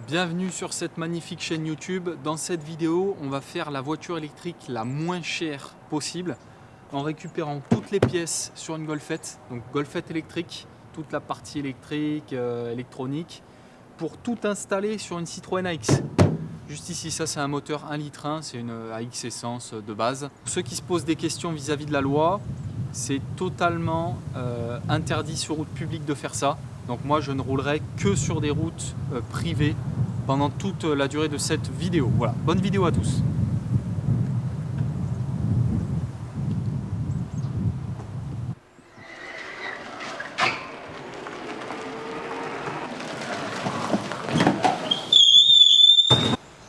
Bienvenue sur cette magnifique chaîne YouTube. Dans cette vidéo, on va faire la voiture électrique la moins chère possible en récupérant toutes les pièces sur une Golfette, donc Golfette électrique, toute la partie électrique, électronique, pour tout installer sur une Citroën AX. Juste ici, ça c'est un moteur 1,1 litre, c'est une AX essence de base. Pour ceux qui se posent des questions vis-à-vis de la loi, c'est totalement interdit sur route publique de faire ça. Donc moi je ne roulerai que sur des routes privées pendant toute la durée de cette vidéo. Voilà, bonne vidéo à tous.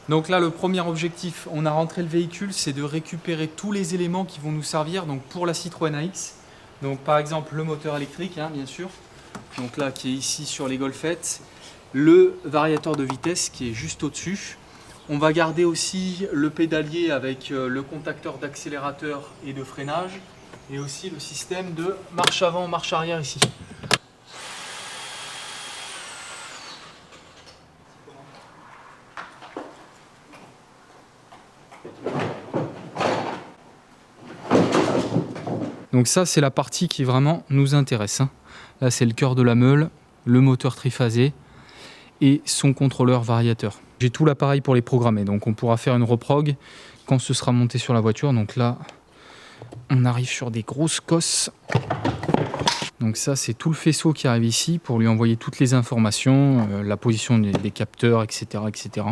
Donc là, le premier objectif, on a rentré le véhicule, c'est de récupérer tous les éléments qui vont nous servir donc pour la Citroën AX. Donc par exemple le moteur électrique, bien sûr, donc là qui est ici sur les Golfettes, le variateur de vitesse qui est juste au-dessus. On va garder aussi le pédalier avec le contacteur d'accélérateur et de freinage, et aussi le système de marche avant, marche arrière ici. Donc ça c'est la partie qui vraiment nous intéresse. Là c'est le cœur de la meule, le moteur triphasé et son contrôleur variateur. J'ai tout l'appareil pour les programmer, donc on pourra faire une reprog quand ce sera monté sur la voiture. Donc là on arrive sur des grosses cosses. Donc ça c'est tout le faisceau qui arrive ici pour lui envoyer toutes les informations, la position des capteurs, etc., etc.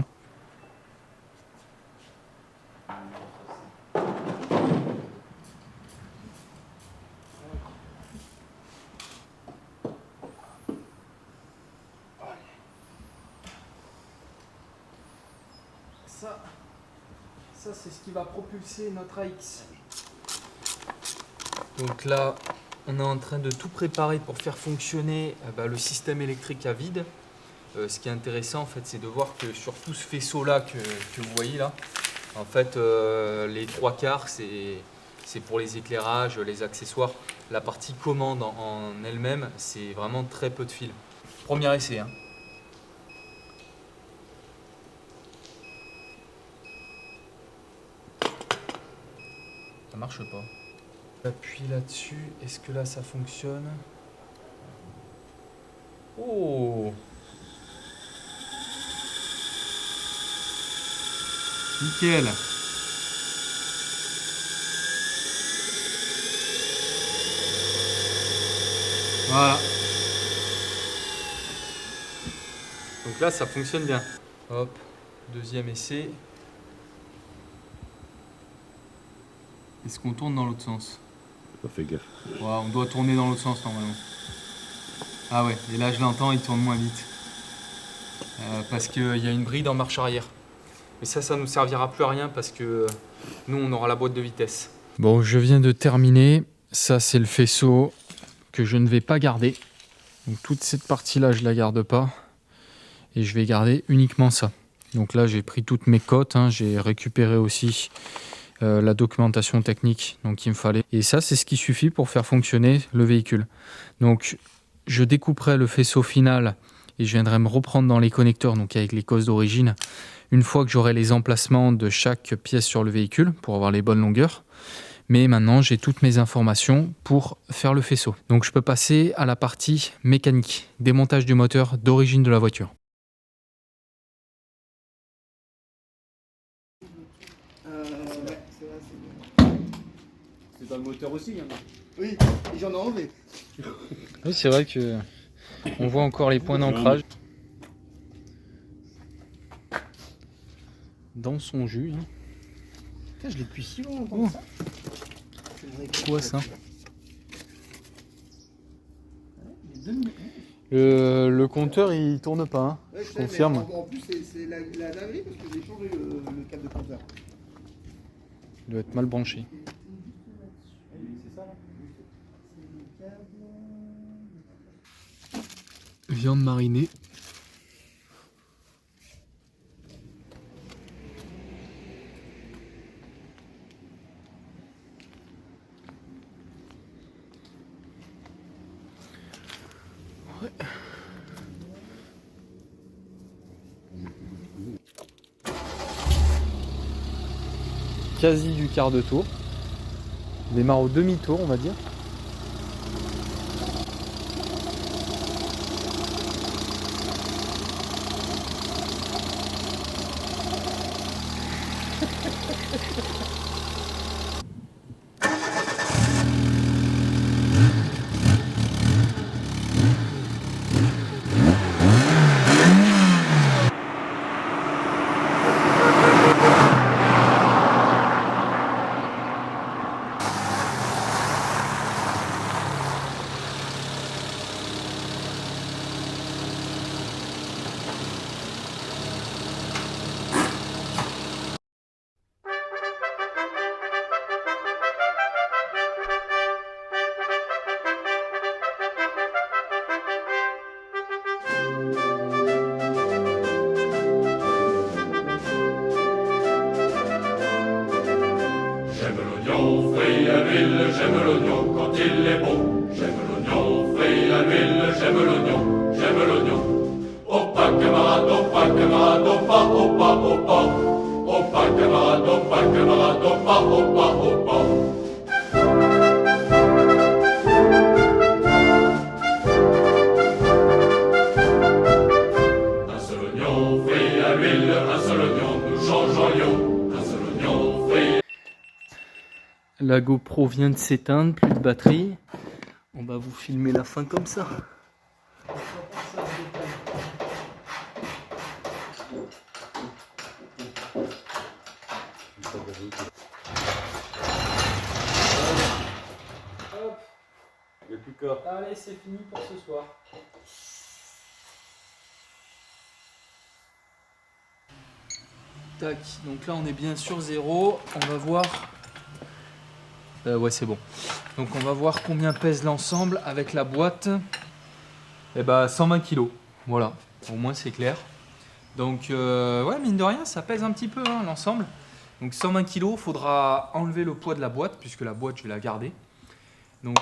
Ça c'est ce qui va propulser notre AX. Donc là, on est en train de tout préparer pour faire fonctionner le système électrique à vide. Ce qui est intéressant en fait, c'est de voir que sur tout ce faisceau là que vous voyez là, en fait les trois quarts c'est pour les éclairages, les accessoires. La partie commande en elle-même, c'est vraiment très peu de fil. Premier essai. Ça marche pas. J'appuie là-dessus. Est-ce que là ça fonctionne? Oh! Nickel! Voilà. Donc là ça fonctionne bien. Hop, deuxième essai. Est-ce qu'on tourne dans l'autre sens? Pas fait gaffe. Ouais, on doit tourner dans l'autre sens normalement. Ah ouais, et là je l'entends, il tourne moins vite. Parce qu'il y a une bride en marche arrière. Mais ça nous servira plus à rien parce que nous on aura la boîte de vitesse. Bon, je viens de terminer. Ça c'est le faisceau que je ne vais pas garder. Donc toute cette partie là je la garde pas. Et je vais garder uniquement ça. Donc là j'ai pris toutes mes cotes, j'ai récupéré aussi la documentation technique donc qu'il me fallait. Et ça c'est ce qui suffit pour faire fonctionner le véhicule. Donc je découperai le faisceau final et je viendrai me reprendre dans les connecteurs donc avec les cosses d'origine une fois que j'aurai les emplacements de chaque pièce sur le véhicule pour avoir les bonnes longueurs. Mais maintenant j'ai toutes mes informations pour faire le faisceau. Donc je peux passer à la partie mécanique, démontage du moteur d'origine de la voiture. Ouais, c'est vrai, c'est bien. C'est dans le moteur aussi, Oui, et j'en ai enlevé. Oui, c'est vrai que on voit encore les points d'ancrage dans son jus. Putain, je l'ai depuis si longtemps que ça. Quoi ça? Ouais, Le compteur il tourne pas, je confirme. En plus, c'est la dinguerie parce que j'ai changé le câble de compteur. Il doit être mal branché. C'est ça là? Viande marinée. Ouais. quasi du quart de tour. On démarre au demi-tour, on va dire. Frit à l'huile, j'aime l'oignon quand il est beau. J'aime l'oignon frit à l'huile, j'aime l'oignon, j'aime l'oignon. Opa camarade, opa camarade, opa, opa, opa. Opa camarade, opa camarade, opa, opa, opa. Un seul oignon frit à l'huile, un seul oignon nous change en yo. Un seul oignon frit. La GoPro vient de s'éteindre, plus de batterie. On va vous filmer la fin comme ça. Hop. Il n'y a plus qu'à. Allez, c'est fini pour ce soir. Tac, donc là on est bien sur 0. On va voir. Ouais, c'est bon. Donc on va voir combien pèse l'ensemble avec la boîte. Eh ben 120 kg. Voilà, au moins c'est clair. Donc ouais, mine de rien, ça pèse un petit peu hein, l'ensemble. Donc 120 kg, il faudra enlever le poids de la boîte puisque la boîte je vais la garder. Donc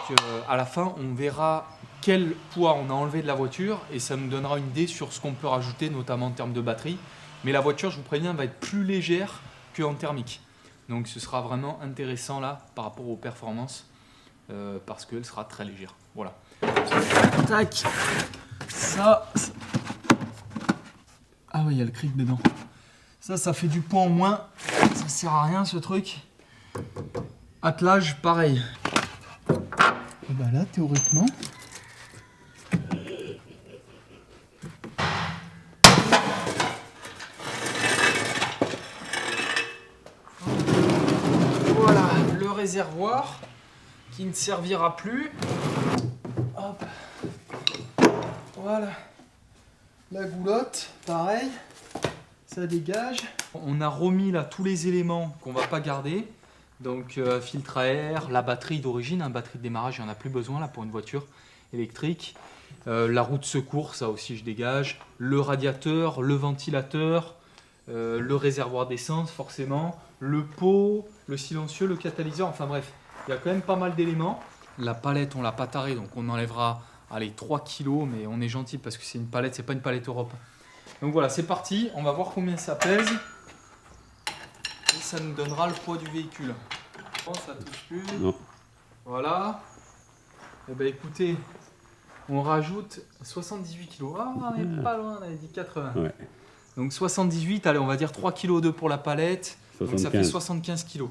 à la fin, on verra quel poids on a enlevé de la voiture et ça nous donnera une idée sur ce qu'on peut rajouter, notamment en termes de batterie. Mais la voiture, je vous préviens, va être plus légère qu'en thermique. Donc ce sera vraiment intéressant là par rapport aux performances parce qu'elle sera très légère. Voilà. Tac. Ça. Ah oui, il y a le cric dedans. Ça fait du poids en moins. Ça sert à rien ce truc. Attelage, pareil. Et bah là, théoriquement. Voilà, le réservoir qui ne servira plus. Hop. Voilà. La goulotte, pareil. Ça dégage. On a remis là tous les éléments qu'on va pas garder. Donc filtre à air, la batterie d'origine, batterie de démarrage, il n'y en a plus besoin là pour une voiture électrique. La roue de secours, ça aussi je dégage. Le radiateur, le ventilateur, le réservoir d'essence forcément, le pot, le silencieux, le catalyseur, enfin bref, il y a quand même pas mal d'éléments. La palette, on l'a pas tarée, donc on enlèvera allez, 3 kg, mais on est gentil parce que c'est une palette, c'est pas une palette Europe. Donc voilà, c'est parti, on va voir combien ça pèse. Et ça nous donnera le poids du véhicule. Bon, ça touche plus. Non. Voilà. Et ben écoutez, on rajoute 78 kg. Ah, on n'est pas loin, on avait dit 80. Ouais. Donc 78, allez, on va dire 3,2 kg pour la palette. 75. Donc ça fait 75 kg.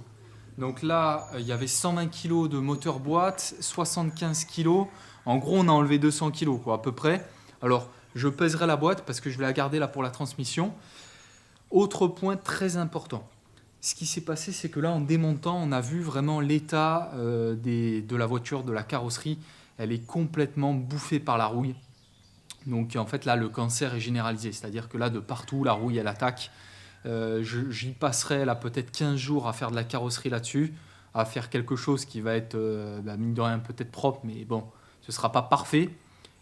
Donc là, il y avait 120 kg de moteur boîte, 75 kg. En gros, on a enlevé 200 kg, quoi, à peu près. Alors, je pèserai la boîte parce que je vais la garder là pour la transmission. Autre point très important. Ce qui s'est passé, c'est que là, en démontant, on a vu vraiment l'état de la voiture, de la carrosserie. Elle est complètement bouffée par la rouille. Donc, en fait, là, le cancer est généralisé. C'est-à-dire que là, de partout, la rouille, elle attaque. J'y passerai là peut-être 15 jours à faire de la carrosserie là-dessus, à faire quelque chose qui va être, mine de rien, peut-être propre, mais bon, ce ne sera pas parfait.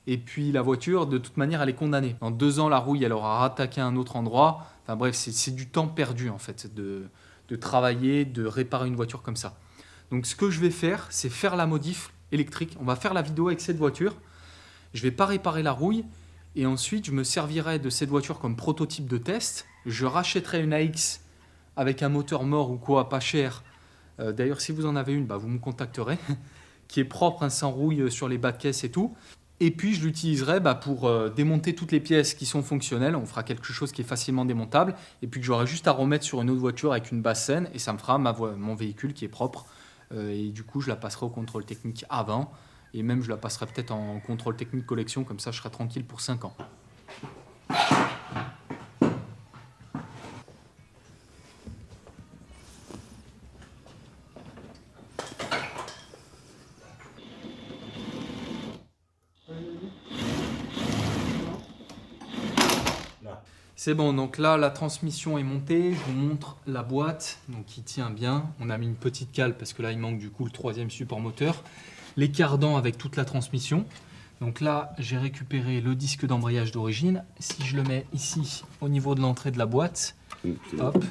Et puis la voiture, de toute manière, elle est condamnée. Dans 2 ans, la rouille, elle aura rattaqué à un autre endroit. Enfin bref, c'est du temps perdu en fait, de travailler, de réparer une voiture comme ça. Donc ce que je vais faire, c'est faire la modif électrique. On va faire la vidéo avec cette voiture. Je ne vais pas réparer la rouille. Et ensuite, je me servirai de cette voiture comme prototype de test. Je rachèterai une AX avec un moteur mort ou quoi, pas cher. D'ailleurs, si vous en avez une, vous me contacterez. Qui est propre, sans rouille sur les bas de caisse et tout. Et puis je l'utiliserai pour démonter toutes les pièces qui sont fonctionnelles. On fera quelque chose qui est facilement démontable. Et puis que j'aurai juste à remettre sur une autre voiture avec une base saine. Et ça me fera mon véhicule qui est propre. Et du coup, je la passerai au contrôle technique avant. Et même, je la passerai peut-être en contrôle technique collection. Comme ça, je serai tranquille pour 5 ans. C'est bon, donc là la transmission est montée, je vous montre la boîte, donc il tient bien. On a mis une petite cale parce que là il manque du coup le 3e support moteur. Les cardans avec toute la transmission. Donc là j'ai récupéré le disque d'embrayage d'origine. Si je le mets ici au niveau de l'entrée de la boîte, hop,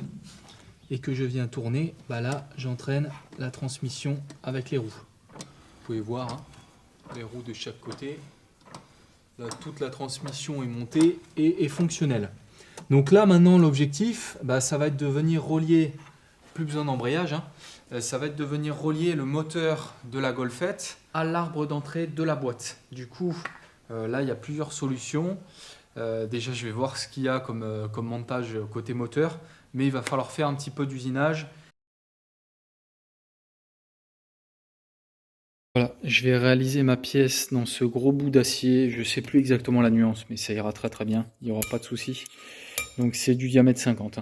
et que je viens tourner, là j'entraîne la transmission avec les roues. Vous pouvez voir les roues de chaque côté. Là toute la transmission est montée et est fonctionnelle. Donc là maintenant l'objectif, ça va être de venir relier, plus besoin d'embrayage, ça va être de venir relier le moteur de la Golfette à l'arbre d'entrée de la boîte. Du coup, là il y a plusieurs solutions. Déjà je vais voir ce qu'il y a comme montage côté moteur, mais il va falloir faire un petit peu d'usinage. Voilà, je vais réaliser ma pièce dans ce gros bout d'acier. Je ne sais plus exactement la nuance, mais ça ira très très bien. Il n'y aura pas de souci. Donc c'est du diamètre 50.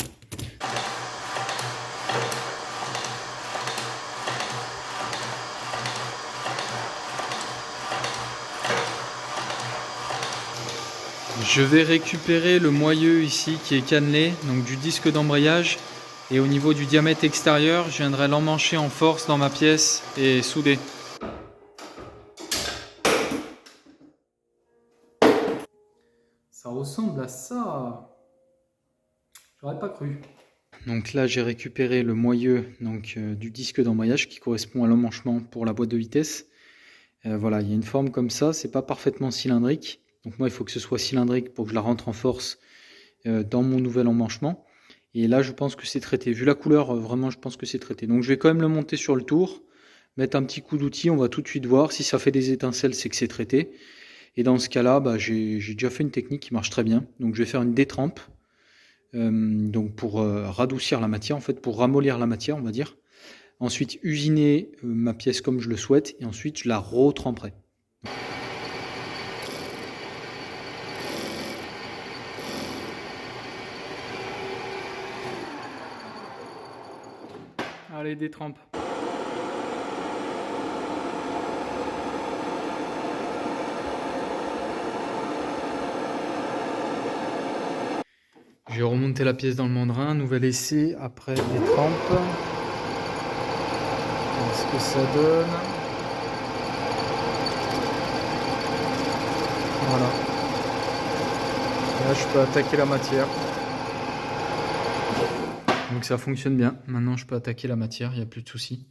Je vais récupérer le moyeu ici qui est cannelé, donc du disque d'embrayage. Et au niveau du diamètre extérieur, je viendrai l'emmancher en force dans ma pièce et souder. Ça ressemble à ça. J'aurais pas cru. Donc là, j'ai récupéré le moyeu du disque d'embrayage qui correspond à l'emmanchement pour la boîte de vitesse. Voilà, il y a une forme comme ça. C'est pas parfaitement cylindrique. Donc moi, il faut que ce soit cylindrique pour que je la rentre en force dans mon nouvel emmanchement. Et là, je pense que c'est traité. Vu la couleur, vraiment, je pense que c'est traité. Donc je vais quand même le monter sur le tour, mettre un petit coup d'outil. On va tout de suite voir. Si ça fait des étincelles, c'est que c'est traité. Et dans ce cas-là, j'ai déjà fait une technique qui marche très bien. Donc je vais faire une détrempe donc pour radoucir la matière, en fait, pour ramollir la matière, on va dire. Ensuite, usiner ma pièce comme je le souhaite. Et ensuite, je la retremperai. Allez, détrempe. Je vais remonter la pièce dans le mandrin, nouvel essai, après détrempe. Qu'est-ce que ça donne? Voilà. Là, je peux attaquer la matière. Donc ça fonctionne bien. Maintenant, je peux attaquer la matière, il n'y a plus de soucis.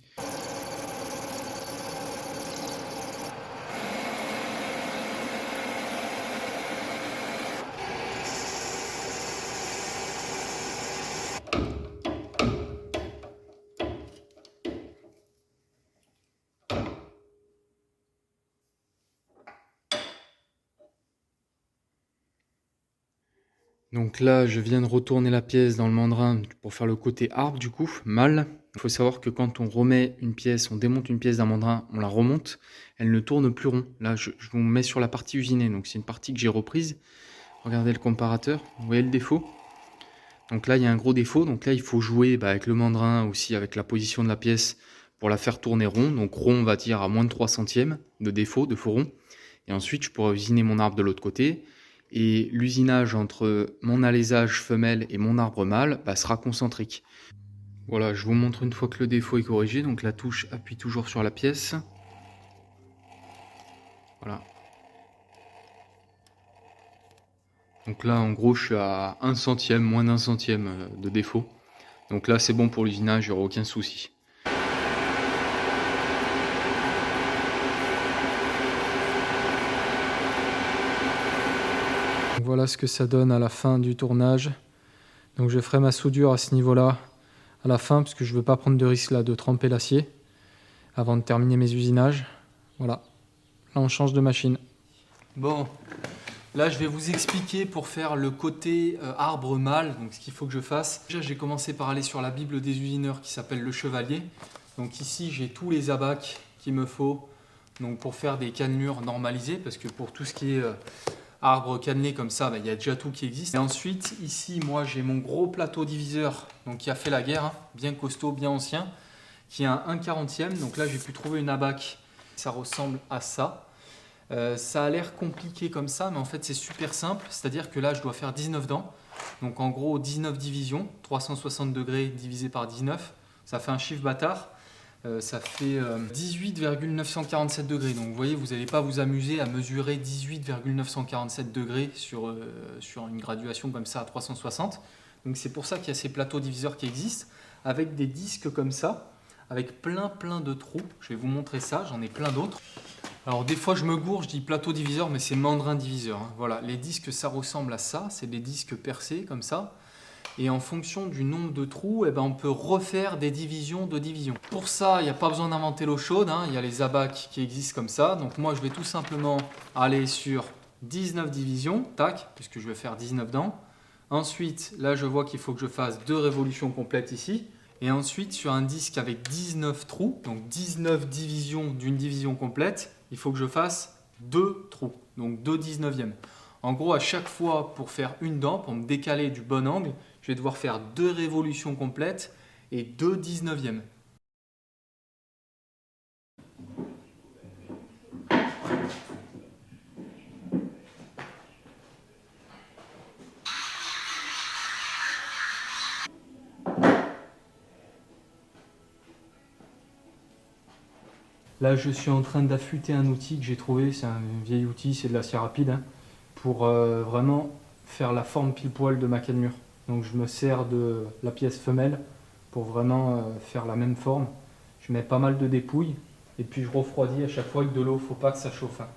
Donc là, je viens de retourner la pièce dans le mandrin pour faire le côté arbre du coup, mâle. Il faut savoir que quand on remet une pièce, on démonte une pièce d'un mandrin, on la remonte, elle ne tourne plus rond. Là, je vous mets sur la partie usinée, donc c'est une partie que j'ai reprise. Regardez le comparateur, vous voyez le défaut? Donc là, il y a un gros défaut, donc là, il faut jouer avec le mandrin aussi, avec la position de la pièce pour la faire tourner rond. Donc rond, on va dire à moins de 3 centièmes de défaut, de faux rond. Et ensuite, je pourrais usiner mon arbre de l'autre côté. Et l'usinage entre mon alésage femelle et mon arbre mâle sera concentrique. Voilà, je vous montre une fois que le défaut est corrigé. Donc la touche appuie toujours sur la pièce. Voilà. Donc là, en gros, je suis à 1 centième, moins d'1 centième de défaut. Donc là, c'est bon pour l'usinage, il n'y aura aucun souci. Voilà ce que ça donne à la fin du tournage. Donc je ferai ma soudure à ce niveau-là à la fin, parce que je veux pas prendre de risque là de tremper l'acier avant de terminer mes usinages. Voilà, là on change de machine. Bon, là je vais vous expliquer pour faire le côté arbre mâle, donc ce qu'il faut que je fasse. Déjà j'ai commencé par aller sur la Bible des usineurs qui s'appelle Le Chevalier. Donc ici j'ai tous les abacs qu'il me faut donc, pour faire des cannelures normalisées, parce que pour tout ce qui est arbre cannelé comme ça, il y a déjà tout qui existe. Et ensuite ici moi j'ai mon gros plateau diviseur donc, qui a fait la guerre, hein, bien costaud, bien ancien, qui est un 1/40e. Donc là j'ai pu trouver une abac, ça ressemble à ça. Ça a l'air compliqué comme ça, mais en fait c'est super simple, c'est-à-dire que là je dois faire 19 dents, donc en gros 19 divisions, 360 degrés divisé par 19, ça fait un chiffre bâtard, ça fait 18,947 degrés, donc vous voyez vous n'allez pas vous amuser à mesurer 18,947 degrés sur une graduation comme ça à 360, donc c'est pour ça qu'il y a ces plateaux diviseurs qui existent, avec des disques comme ça, avec plein de trous, je vais vous montrer ça, j'en ai plein d'autres. Alors des fois je me gourre, je dis plateau diviseur, mais c'est mandrin diviseur. Hein. Voilà, les disques ça ressemble à ça, c'est des disques percés comme ça. Et en fonction du nombre de trous, eh ben, on peut refaire des divisions de divisions. Pour ça, il n'y a pas besoin d'inventer l'eau chaude, hein. Il y a les abacs qui existent comme ça. Donc moi je vais tout simplement aller sur 19 divisions, tac, puisque je vais faire 19 dents. Ensuite, là je vois qu'il faut que je fasse 2 révolutions complètes ici. Et ensuite, sur un disque avec 19 trous, donc 19 divisions d'une division complète, il faut que je fasse 2 trous, donc 2 19e. En gros, à chaque fois, pour faire une dent, pour me décaler du bon angle, je vais devoir faire 2 révolutions complètes et 2 19e. Là, je suis en train d'affûter un outil que j'ai trouvé, c'est un vieil outil, c'est de l'acier rapide, hein, pour vraiment faire la forme pile poil de ma cannelure. Donc je me sers de la pièce femelle pour vraiment faire la même forme. Je mets pas mal de dépouilles et puis je refroidis à chaque fois avec de l'eau, faut pas que ça chauffe. Hein.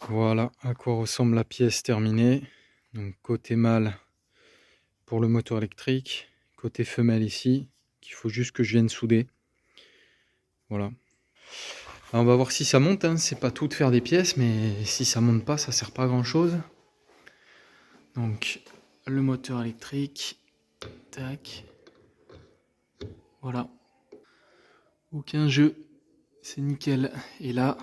Voilà à quoi ressemble la pièce terminée. Donc côté mâle pour le moteur électrique, côté femelle ici, qu'il faut juste que je vienne souder. Voilà. Alors on va voir si ça monte, hein. C'est pas tout de faire des pièces, mais si ça monte pas, ça sert pas à grand chose. Donc le moteur électrique, tac, voilà. Aucun jeu, c'est nickel. Et là,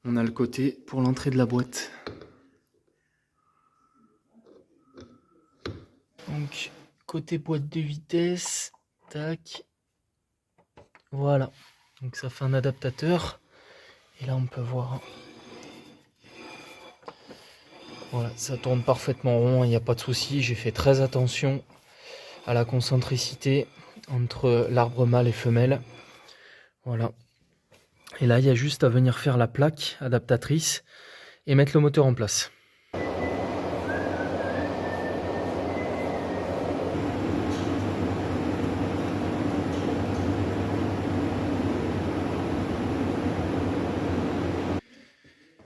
on a le côté pour l'entrée de la boîte. Donc, côté boîte de vitesse, tac, voilà. Donc ça fait un adaptateur. Et là, on peut voir. Voilà, ça tourne parfaitement rond, il n'y a pas de souci. J'ai fait très attention à la concentricité entre l'arbre mâle et femelle. Voilà. Et là, il y a juste à venir faire la plaque adaptatrice et mettre le moteur en place.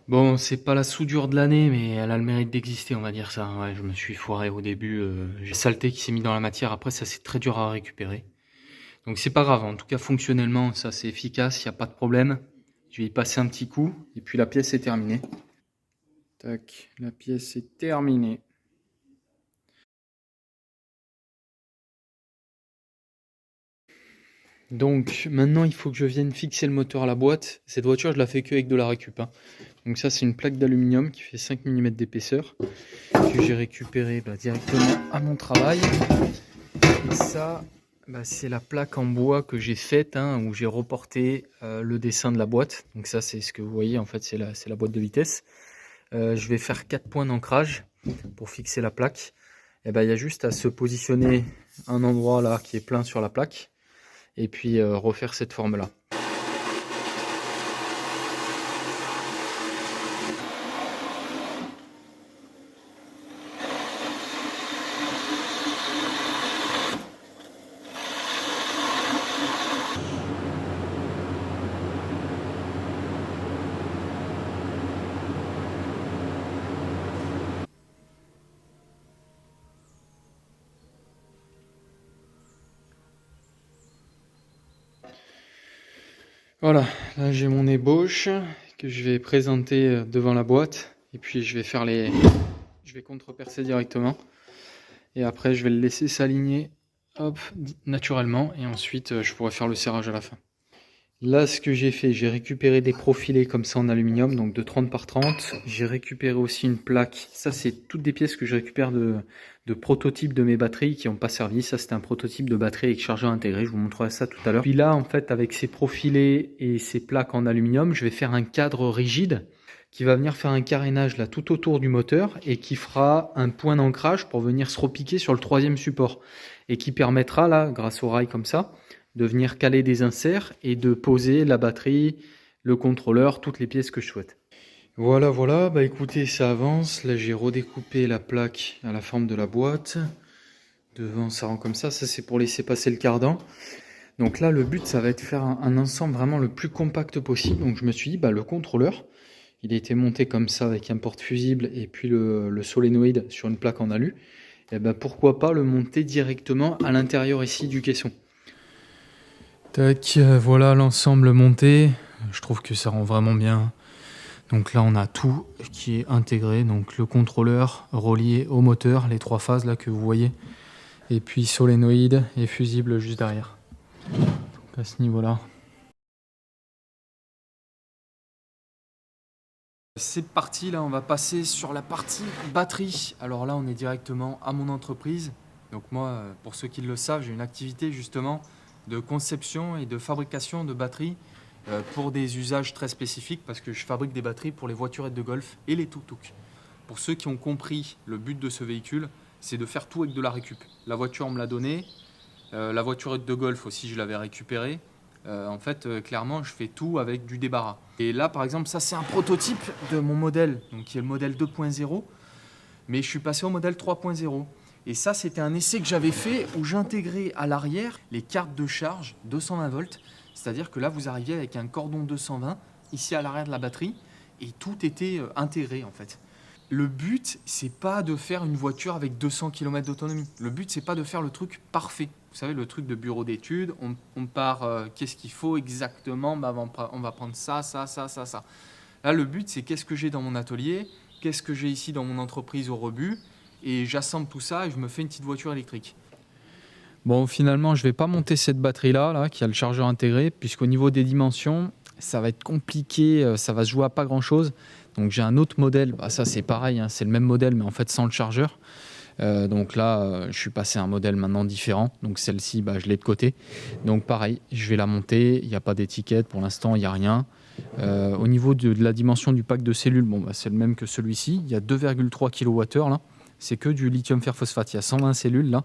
Bon, c'est pas la soudure de l'année, mais elle a le mérite d'exister, on va dire ça. Ouais, je me suis foiré au début. J'ai saleté qui s'est mis dans la matière. Après, ça c'est très dur à récupérer. Donc c'est pas grave, en tout cas fonctionnellement ça c'est efficace, il n'y a pas de problème. Je vais y passer un petit coup et puis la pièce est terminée. Tac, la pièce est terminée. Donc maintenant il faut que je vienne fixer le moteur à la boîte. Cette voiture je la fais que avec de la récup. Donc ça c'est une plaque d'aluminium qui fait 5 mm d'épaisseur que j'ai récupérée directement à mon travail. Et ça c'est la plaque en bois que j'ai faite où j'ai reporté le dessin de la boîte. Donc ça c'est ce que vous voyez en fait, c'est la boîte de vitesse. Je vais faire 4 points d'ancrage pour fixer la plaque. Et il y a juste à se positionner un endroit là qui est plein sur la plaque. Et puis refaire cette forme là. Voilà, là j'ai mon ébauche que je vais présenter devant la boîte et puis je vais contrepercer directement et après je vais le laisser s'aligner naturellement et ensuite je pourrai faire le serrage à la fin. Là ce que j'ai fait, j'ai récupéré des profilés comme ça en aluminium, donc de 30 par 30. J'ai récupéré aussi une plaque, ça c'est toutes des pièces que je récupère de prototypes de mes batteries qui n'ont pas servi. Ça c'était un prototype de batterie avec chargeur intégré, je vous montrerai ça tout à l'heure. Puis là en fait avec ces profilés et ces plaques en aluminium, je vais faire un cadre rigide qui va venir faire un carénage là tout autour du moteur et qui fera un point d'ancrage pour venir se repiquer sur le troisième support et qui permettra là, grâce au rail comme ça, de venir caler des inserts et de poser la batterie, le contrôleur, toutes les pièces que je souhaite. Voilà, écoutez, ça avance. Là, j'ai redécoupé la plaque à la forme de la boîte. Devant, ça rend comme ça. Ça, c'est pour laisser passer le cardan. Donc là, le but, ça va être de faire un ensemble vraiment le plus compact possible. Donc je me suis dit, le contrôleur, il a été monté comme ça avec un porte-fusible et puis le solénoïde sur une plaque en alu. Et pourquoi pas le monter directement à l'intérieur ici du caisson. Tac, voilà l'ensemble monté. Je trouve que ça rend vraiment bien. Donc là, on a tout qui est intégré. Donc le contrôleur relié au moteur, les 3 phases là que vous voyez. Et puis solénoïde et fusible juste derrière. Donc à ce niveau-là. C'est parti, là on va passer sur la partie batterie. Alors là, on est directement à mon entreprise. Donc moi, pour ceux qui le savent, j'ai une activité justement de conception et de fabrication de batteries pour des usages très spécifiques parce que je fabrique des batteries pour les voiturettes de golf et les tuk-tuk. Pour ceux qui ont compris le but de ce véhicule, c'est de faire tout avec de la récup. La voiture on me l'a donnée, la voiturette de golf aussi je l'avais récupérée. Clairement je fais tout avec du débarras. Et là par exemple, ça c'est un prototype de mon modèle, donc qui est le modèle 2.0, mais je suis passé au modèle 3.0. Et ça, c'était un essai que j'avais fait où j'intégrais à l'arrière les cartes de charge 220 volts. C'est-à-dire que là, vous arriviez avec un cordon 220 ici à l'arrière de la batterie et tout était intégré en fait. Le but, c'est pas de faire une voiture avec 200 km d'autonomie. Le but, c'est pas de faire le truc parfait. Vous savez, le truc de bureau d'études, on part, qu'est-ce qu'il faut exactement, on va prendre ça. Là, le but, c'est qu'est-ce que j'ai dans mon atelier, qu'est-ce que j'ai ici dans mon entreprise au rebut. Et j'assemble tout ça et je me fais une petite voiture électrique. Bon, finalement, je ne vais pas monter cette batterie-là, qui a le chargeur intégré, puisqu'au niveau des dimensions, ça va être compliqué, ça va se jouer à pas grand-chose. Donc j'ai un autre modèle, ça c'est pareil, c'est le même modèle, mais en fait sans le chargeur. Donc là, je suis passé à un modèle maintenant différent. Donc celle-ci, je l'ai de côté. Donc pareil, je vais la monter, il n'y a pas d'étiquette, pour l'instant, il n'y a rien. Au niveau de la dimension du pack de cellules, c'est le même que celui-ci. Il y a 2,3 kWh là. C'est que du lithium fer phosphate. Il y a 120 cellules là,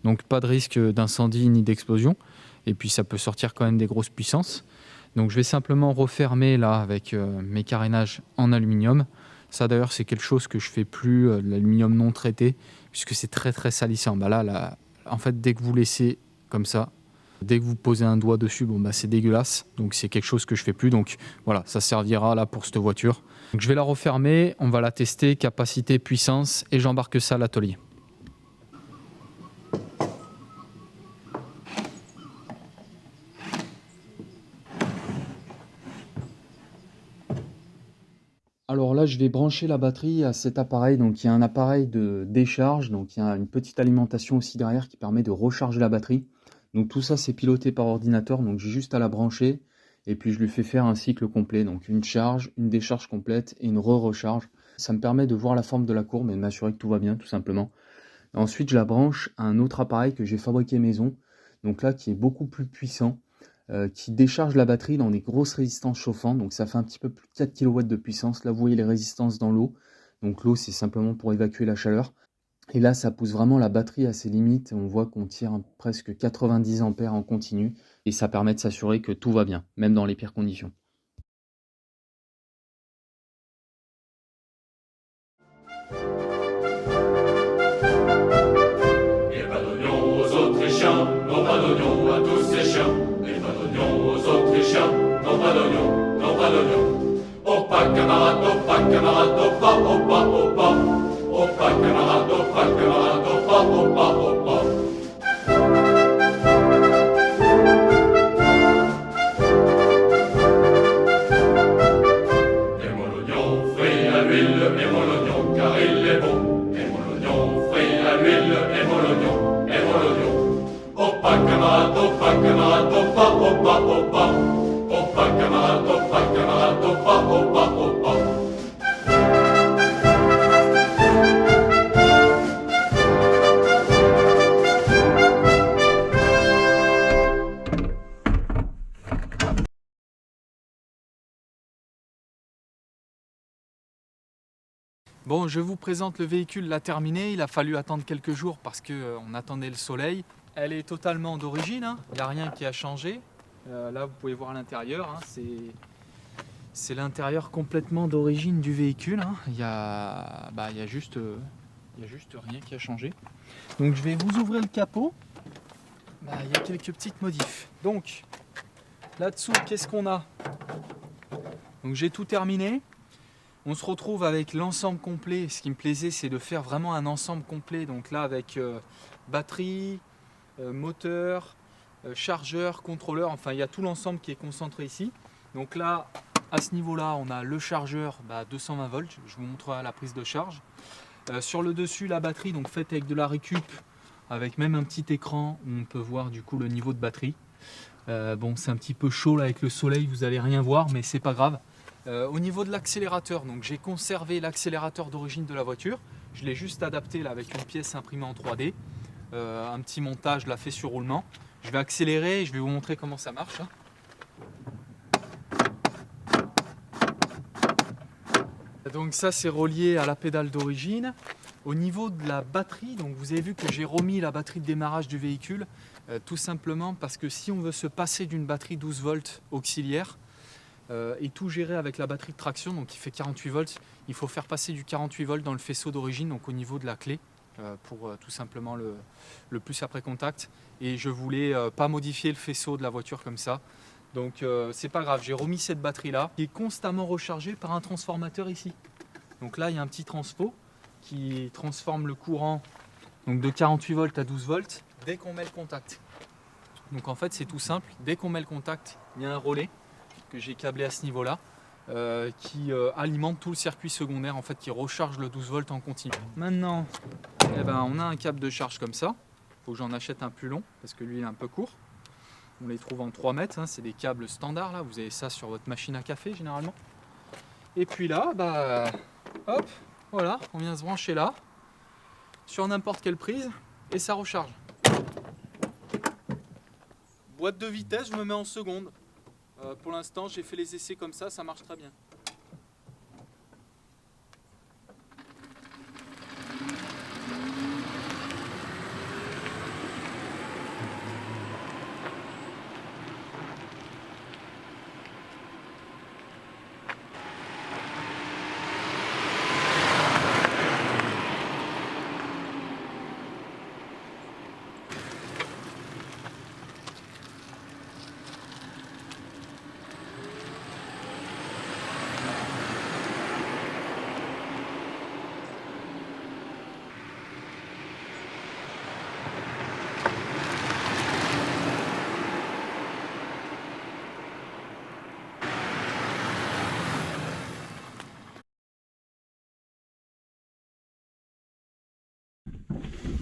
donc pas de risque d'incendie ni d'explosion. Et puis ça peut sortir quand même des grosses puissances. Donc je vais simplement refermer là avec mes carénages en aluminium. Ça d'ailleurs c'est quelque chose que je fais plus, l'aluminium non traité, puisque c'est très très salissant. Là, en fait dès que vous laissez comme ça, dès que vous posez un doigt dessus, c'est dégueulasse. Donc c'est quelque chose que je fais plus. Donc voilà, ça servira là pour cette voiture. Donc je vais la refermer, on va la tester, capacité, puissance, et j'embarque ça à l'atelier. Alors là, je vais brancher la batterie à cet appareil. Donc il y a un appareil de décharge, donc il y a une petite alimentation aussi derrière qui permet de recharger la batterie. Donc tout ça, c'est piloté par ordinateur, donc j'ai juste à la brancher et puis je lui fais faire un cycle complet. Donc une charge, une décharge complète et une recharge. Ça me permet de voir la forme de la courbe et de m'assurer que tout va bien, tout simplement. Ensuite, je la branche à un autre appareil que j'ai fabriqué maison, donc là qui est beaucoup plus puissant, qui décharge la batterie dans des grosses résistances chauffantes, donc ça fait un petit peu plus de 4 kW de puissance. Là, vous voyez les résistances dans l'eau, donc l'eau c'est simplement pour évacuer la chaleur. Et là, ça pousse vraiment la batterie à ses limites, on voit qu'on tire presque 90 ampères en continu, et ça permet de s'assurer que tout va bien, même dans les pires conditions. Pas d'oignons aux Autrichiens, non pas d'oignons à tous ces chiens. Et pas d'oignons aux Autrichiens, non pas d'oignons, non pas d'oignons. Oh pas camarade, oh pas camarade, oh pas, oh pas, oh pas. Oh pas camarade, oh pas camarade, oh pas, oh pas, oh pas. Et mon oignon frit à l'huile, et mon oignon car il est bon. Et mon oignon frit à l'huile, et mon oignon, et mon oignon. Oh pas camarade, oh pas camarade, oh pas, oh pas, oh pas. Oh pas camarade, oh pas camarade, oh pas, oh pas, oh pas. Bon, je vous présente le véhicule là terminé. Il a fallu attendre quelques jours parce qu'on attendait le soleil. Elle est totalement d'origine, hein. Il n'y a rien qui a changé. Là, vous pouvez voir l'intérieur, hein. C'est l'intérieur complètement d'origine du véhicule, hein. Il y a juste rien qui a changé. Donc je vais vous ouvrir le capot. Il y a quelques petites modifs. Donc là-dessous, qu'est-ce qu'on a? Donc j'ai tout terminé. On se retrouve avec l'ensemble complet. Ce qui me plaisait, c'est de faire vraiment un ensemble complet. Donc là, avec batterie, moteur, chargeur, contrôleur. Enfin, il y a tout l'ensemble qui est concentré ici. Donc là, à ce niveau-là, on a le chargeur 220 volts. Je vous montrerai la prise de charge. Sur le dessus, la batterie, donc faite avec de la récup, avec même un petit écran où on peut voir du coup le niveau de batterie. Bon, c'est un petit peu chaud là avec le soleil, vous allez rien voir, mais c'est pas grave. Au niveau de l'accélérateur, donc j'ai conservé l'accélérateur d'origine de la voiture. Je l'ai juste adapté là avec une pièce imprimée en 3D. Un petit montage l'a fait sur roulement. Je vais accélérer et je vais vous montrer comment ça marche. Donc ça, c'est relié à la pédale d'origine. Au niveau de la batterie, donc vous avez vu que j'ai remis la batterie de démarrage du véhicule, tout simplement parce que si on veut se passer d'une batterie 12 volts auxiliaire, et tout gérer avec la batterie de traction, donc qui fait 48 volts, il faut faire passer du 48 volts dans le faisceau d'origine, donc au niveau de la clé, pour tout simplement le plus après contact. Et je voulais pas modifier le faisceau de la voiture comme ça, donc c'est pas grave, j'ai remis cette batterie là qui est constamment rechargée par un transformateur ici. Donc là il y a un petit transfo qui transforme le courant donc de 48 volts à 12 volts dès qu'on met le contact. Donc en fait c'est tout simple, dès qu'on met le contact, il y a un relais que j'ai câblé à ce niveau-là, qui alimente tout le circuit secondaire, en fait, qui recharge le 12 volts en continu. Maintenant, on a un câble de charge comme ça. Il faut que j'en achète un plus long, parce que lui il est un peu court. On les trouve en 3 mètres, hein, c'est des câbles standards, là. Vous avez ça sur votre machine à café, généralement. Et puis là, hop, voilà, on vient se brancher là, sur n'importe quelle prise, et ça recharge. Boîte de vitesse, je me mets en seconde. Pour l'instant, j'ai fait les essais comme ça marche très bien.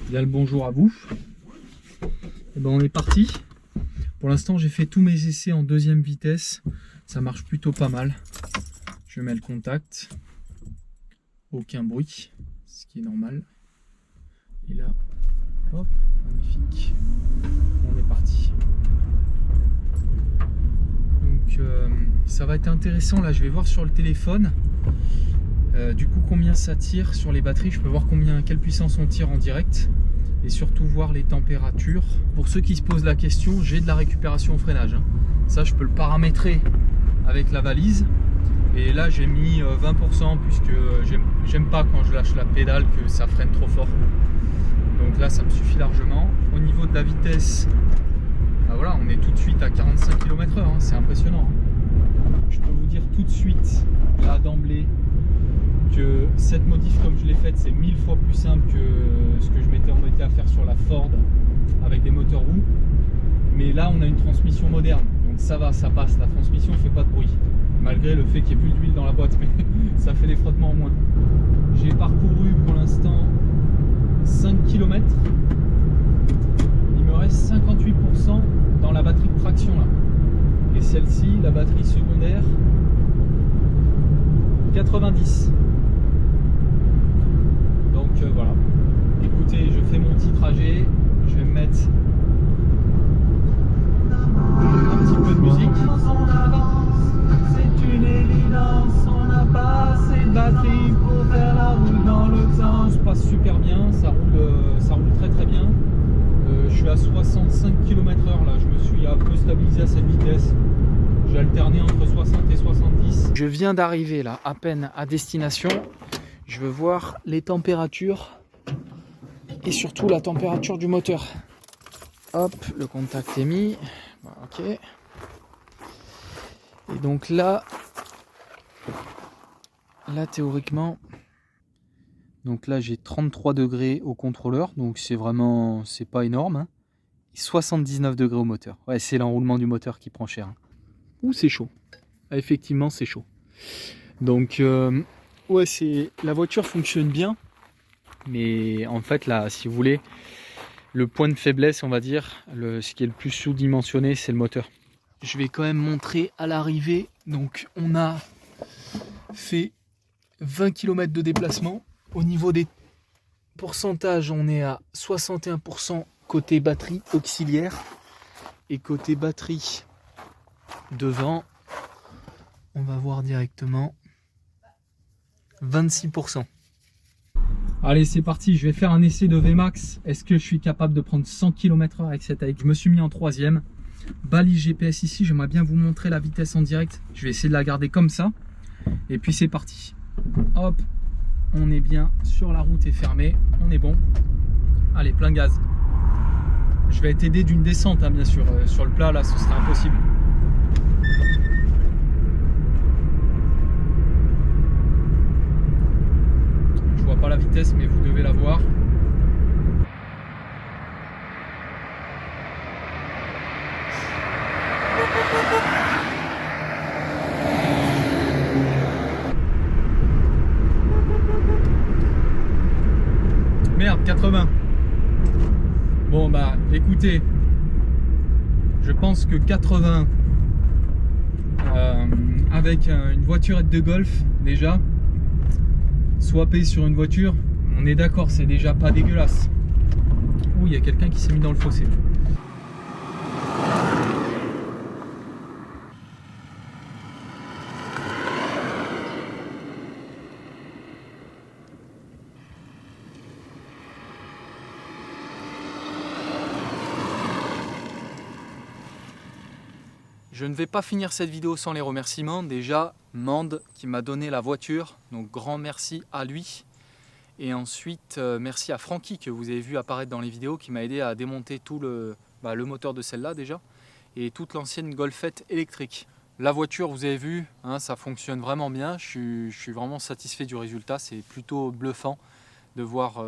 Bien le bonjour à vous. Et ben on est parti. Pour l'instant j'ai fait tous mes essais en deuxième vitesse. Ça marche plutôt pas mal. Je mets le contact. Aucun bruit, ce qui est normal. Et là, hop, magnifique. On est parti. Donc ça va être intéressant. Là je vais voir sur le téléphone. Du coup combien ça tire sur les batteries. Je peux voir quelle puissance on tire en direct. Et surtout voir les températures. Pour ceux qui se posent la question, j'ai de la récupération au freinage. Hein. Ça je peux le paramétrer avec la valise. Et là j'ai mis 20% puisque j'aime pas quand je lâche la pédale que ça freine trop fort. Donc là ça me suffit largement. Au niveau de la vitesse, bah voilà, on est tout de suite à 45 km/h, hein, c'est impressionnant. Hein. Je peux vous dire tout de suite, là d'emblée, que cette modif comme je l'ai faite, c'est 1000 fois plus simple que ce que je m'étais embêté à faire sur la Ford avec des moteurs roues. Mais là on a une transmission moderne, donc ça va, ça passe, la transmission ne fait pas de bruit. Malgré le fait qu'il n'y ait plus d'huile dans la boîte, mais ça fait des frottements en moins. J'ai parcouru pour l'instant 5 km. Il me reste 58% dans la batterie de traction là. Et celle-ci, la batterie secondaire, 90. Donc voilà. Écoutez, je fais mon petit trajet. Je vais me mettre un petit peu de musique. C'est une évidence, on n'a pas assez de batterie pour faire la route dans l'autre sens. Ça se passe super bien, ça roule très très bien. Je suis à 65 km/h là, je me suis un peu stabilisé à cette vitesse. J'ai alterné entre 60 et 70. Je viens d'arriver là, à peine à destination. Je veux voir les températures et surtout la température du moteur. Hop, le contact est mis. Bon, ok. Et donc là théoriquement, donc là j'ai 33 degrés au contrôleur, donc c'est pas énorme, hein. Et 79 degrés au moteur. Ouais, c'est l'enroulement du moteur qui prend cher. Hein. Ouh, c'est chaud. Ah, effectivement, c'est chaud. Donc ouais, la voiture fonctionne bien, mais en fait là, si vous voulez, le point de faiblesse, on va dire, ce qui est le plus sous-dimensionné, c'est le moteur. Je vais quand même montrer à l'arrivée. Donc on a fait 20 km de déplacement. Au niveau des pourcentages, on est à 61% côté batterie auxiliaire. Et côté batterie devant, on va voir directement 26%. Allez, c'est parti, je vais faire un essai de VMAX. Est-ce que je suis capable de prendre 100 km/h avec cette AX? Je me suis mis en troisième. Balise GPS ici, j'aimerais bien vous montrer la vitesse en direct. Je vais essayer de la garder comme ça. Et puis c'est parti. Hop, on est bien sur la route et fermé. On est bon. Allez, plein gaz. Je vais être aidé d'une descente, hein, bien sûr. Sur le plat, là, ce serait impossible. Je vois pas la vitesse, mais vous devez la voir. Merde, 80. Bon bah écoutez, je pense que 80 avec une voiturette de golf déjà, swapper sur une voiture, on est d'accord, c'est déjà pas dégueulasse. Ouh, il y a quelqu'un qui s'est mis dans le fossé. Je ne vais pas finir cette vidéo sans les remerciements. Déjà, Mande qui m'a donné la voiture, donc grand merci à lui. Et ensuite, merci à Francky que vous avez vu apparaître dans les vidéos, qui m'a aidé à démonter tout le moteur de celle-là déjà, et toute l'ancienne Golfette électrique. La voiture, vous avez vu, hein, ça fonctionne vraiment bien. Je suis vraiment satisfait du résultat. C'est plutôt bluffant de voir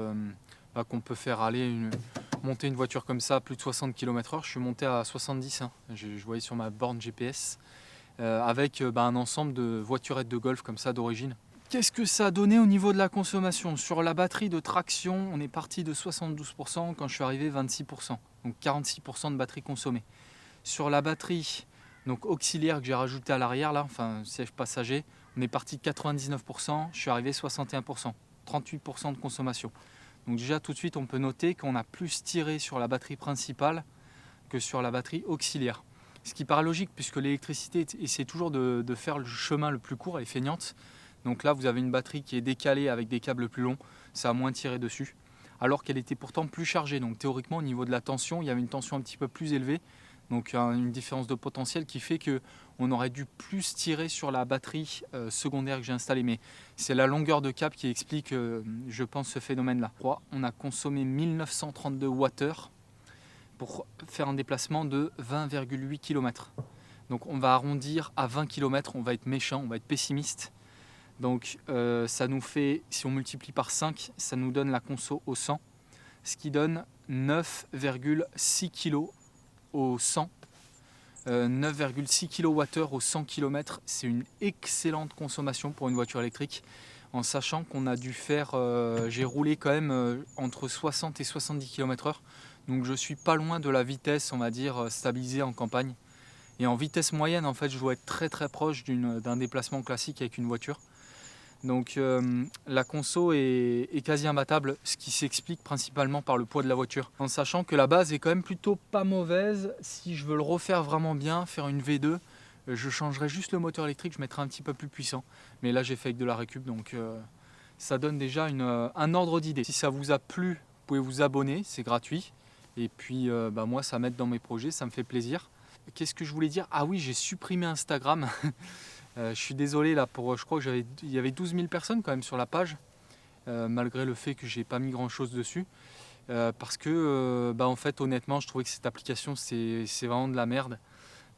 qu'on peut faire monter une voiture comme ça à plus de 60 km/h. Je suis monté à 70, hein. Je voyais sur ma borne GPS, avec un ensemble de voiturettes de golf comme ça d'origine. Qu'est-ce que ça a donné au niveau de la consommation? Sur la batterie de traction, on est parti de 72%, quand je suis arrivé 26%, donc 46% de batterie consommée. Sur la batterie donc auxiliaire que j'ai rajouté à l'arrière, là, enfin siège passager, on est parti de 99%, je suis arrivé 61%, 38% de consommation. Donc déjà tout de suite on peut noter qu'on a plus tiré sur la batterie principale que sur la batterie auxiliaire. Ce qui paraît logique puisque l'électricité essaie toujours de faire le chemin le plus court, elle est feignante. Donc là vous avez une batterie qui est décalée avec des câbles plus longs, ça a moins tiré dessus. Alors qu'elle était pourtant plus chargée, donc théoriquement au niveau de la tension, il y avait une tension un petit peu plus élevée. Donc une différence de potentiel qui fait qu'on aurait dû plus tirer sur la batterie secondaire que j'ai installée. Mais c'est la longueur de câble qui explique, je pense, ce phénomène-là. On a consommé 1932 Wh pour faire un déplacement de 20,8 km. Donc on va arrondir à 20 km, on va être méchant, on va être pessimiste. Donc ça nous fait, si on multiplie par 5, ça nous donne la conso au 100, ce qui donne 9,6 kg au 100, 9,6 kWh au 100 km, c'est une excellente consommation pour une voiture électrique, en sachant qu'on a dû faire, j'ai roulé quand même entre 60 et 70 km/h, donc je suis pas loin de la vitesse, on va dire, stabilisée en campagne. Et en vitesse moyenne, en fait, je dois être très très proche d'un déplacement classique avec une voiture. Donc la conso est quasi imbattable, ce qui s'explique principalement par le poids de la voiture. En sachant que la base est quand même plutôt pas mauvaise. Si je veux le refaire vraiment bien, faire une V2, je changerai juste le moteur électrique, je mettrai un petit peu plus puissant. Mais là j'ai fait avec de la récup, donc ça donne déjà un ordre d'idée. Si ça vous a plu, vous pouvez vous abonner, c'est gratuit. Et puis moi ça m'aide dans mes projets, ça me fait plaisir. Qu'est-ce que je voulais dire? Ah oui, j'ai supprimé Instagram. Je suis désolé là, je crois qu'il y avait 12 000 personnes quand même sur la page, malgré le fait que j'ai pas mis grand chose dessus, parce que en fait honnêtement je trouvais que cette application c'est vraiment de la merde.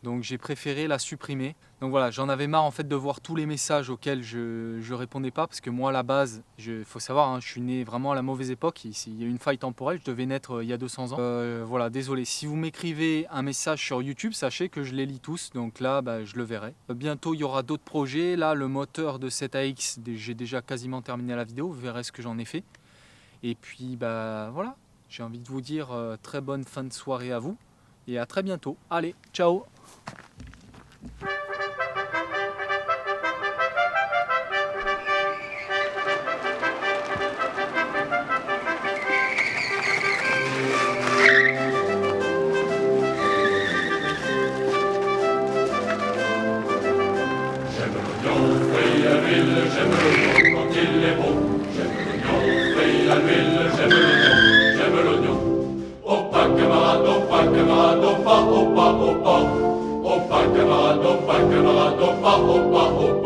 Donc j'ai préféré la supprimer. Donc voilà, j'en avais marre en fait de voir tous les messages auxquels je répondais pas, parce que moi à la base, faut savoir, hein, je suis né vraiment à la mauvaise époque, il y a eu une faille temporelle, je devais naître il y a 200 ans. Voilà, désolé, si vous m'écrivez un message sur YouTube, sachez que je les lis tous, donc là je le verrai. Bientôt il y aura d'autres projets, là le moteur de cette AX, j'ai déjà quasiment terminé la vidéo, vous verrez ce que j'en ai fait. Et puis voilà, j'ai envie de vous dire très bonne fin de soirée à vous, et à très bientôt. Allez, ciao! J'aime l'oignon frit à l'huile, j'aime l'oignon quand il est beau. J'aime l'oignon frit à l'huile, j'aime l'oignon, j'aime l'oignon. Opa camarade, opa camarade, opa, opa, opa. Opa camarade, opa camarade, opa, opa, opa.